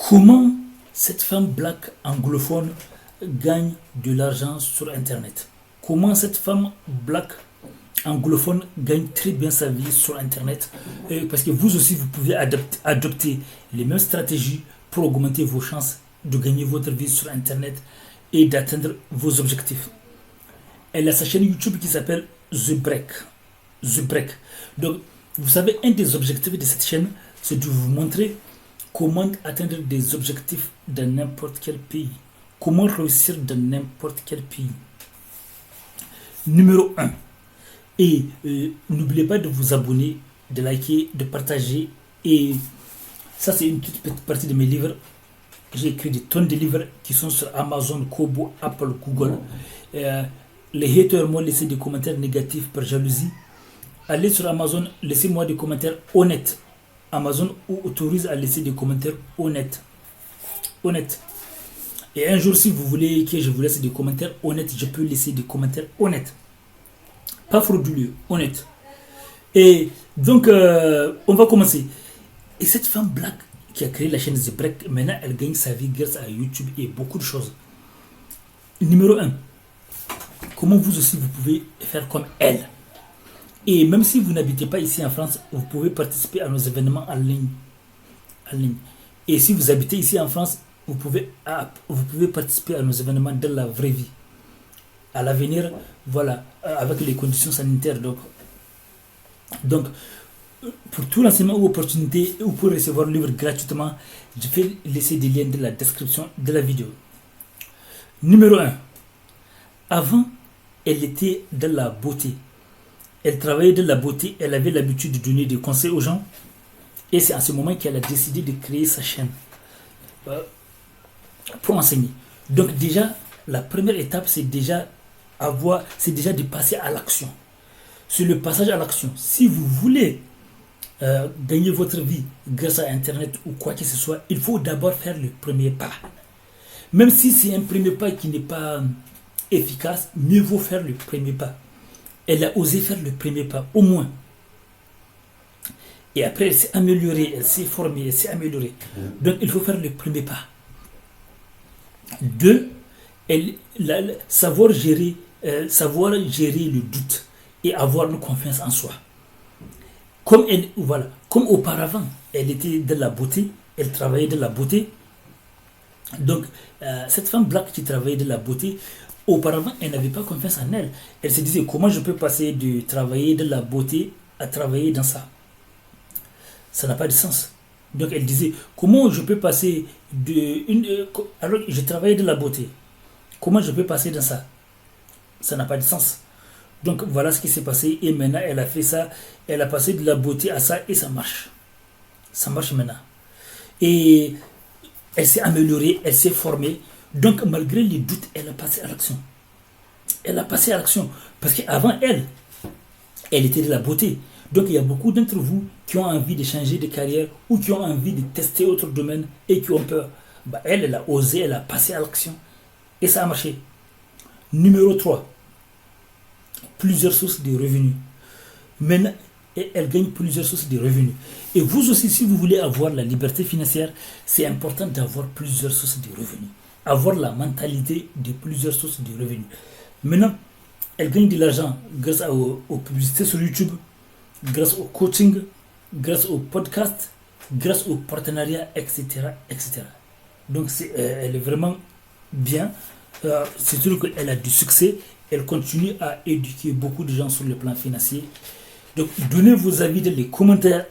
Comment cette femme black anglophone gagne de l'argent sur Internet? Comment cette femme black anglophone gagne très bien sa vie sur Internet? Parce que vous aussi, vous pouvez adopter les mêmes stratégies pour augmenter vos chances de gagner votre vie sur Internet et d'atteindre vos objectifs. Elle a sa chaîne YouTube qui s'appelle The Break. The Break. Donc, vous savez, un des objectifs de cette chaîne, c'est de vous montrer comment atteindre des objectifs dans n'importe quel pays. Comment réussir dans n'importe quel pays. Numéro 1. Et n'oubliez pas de vous abonner, de liker, de partager. Et ça, c'est une toute petite partie de mes livres. J'ai écrit des tonnes de livres qui sont sur Amazon, Kobo, Apple, Google. Les haters m'ont laissé des commentaires négatifs par jalousie. Allez sur Amazon, laissez-moi des commentaires honnêtes. Amazon autorise à laisser des commentaires honnêtes. Honnêtes. Et un jour, si vous voulez que je vous laisse des commentaires honnêtes, je peux laisser des commentaires honnêtes. Pas frauduleux, honnêtes. Et donc, on va commencer. Et cette femme black qui a créé la chaîne The Break, maintenant, elle gagne sa vie grâce à YouTube et beaucoup de choses. Numéro 1. Comment vous aussi, vous pouvez faire comme elle? Et même si vous n'habitez pas ici en France, vous pouvez participer à nos événements en ligne. Et si vous habitez ici en France, vous pouvez participer à nos événements dans la vraie vie. À l'avenir, voilà, avec les conditions sanitaires. Donc pour tout renseignement ou opportunité, ou pour recevoir le livre gratuitement, je vais laisser des liens dans la description de la vidéo. Numéro 1. Avant, elle était dans la beauté. Elle travaillait dans la beauté, elle avait l'habitude de donner des conseils aux gens. Et c'est à ce moment qu'elle a décidé de créer sa chaîne pour enseigner. Donc déjà, la première étape, c'est déjà de passer à l'action. C'est le passage à l'action. Si vous voulez gagner votre vie grâce à Internet ou quoi que ce soit, il faut d'abord faire le premier pas. Même si c'est un premier pas qui n'est pas efficace, mieux vaut faire le premier pas. Elle a osé faire le premier pas, au moins. Et après, elle s'est améliorée, elle s'est formée, elle s'est améliorée. Donc, il faut faire le premier pas. 2, savoir gérer le doute et avoir une confiance en soi. Comme auparavant, elle était de la beauté, elle travaillait de la beauté. Donc, cette femme black qui travaillait de la beauté, auparavant, elle n'avait pas confiance en elle. Elle se disait, comment je peux passer de travailler de la beauté à travailler dans ça? Ça n'a pas de sens. Donc elle disait, comment je peux passer alors je travaillais de la beauté. Comment je peux passer dans ça? Ça n'a pas de sens. Donc voilà ce qui s'est passé. Et maintenant, elle a fait ça. Elle a passé de la beauté à ça et ça marche. Ça marche maintenant. Et elle s'est améliorée, elle s'est formée. Donc, malgré les doutes, elle a passé à l'action. Elle a passé à l'action. Parce qu'avant, elle était de la beauté. Donc, il y a beaucoup d'entre vous qui ont envie de changer de carrière ou qui ont envie de tester autre domaine et qui ont peur. Elle a osé, elle a passé à l'action. Et ça a marché. Numéro 3. Plusieurs sources de revenus. Maintenant, elle gagne plusieurs sources de revenus. Et vous aussi, si vous voulez avoir la liberté financière, c'est important d'avoir plusieurs sources de revenus. Avoir la mentalité de plusieurs sources de revenus. Maintenant, elle gagne de l'argent grâce aux publicités sur YouTube, grâce au coaching, grâce au podcast, grâce au partenariat, etc. etc. Donc, elle est vraiment bien. C'est sûr qu'elle a du succès. Elle continue à éduquer beaucoup de gens sur le plan financier. Donc, donnez vos avis dans les commentaires.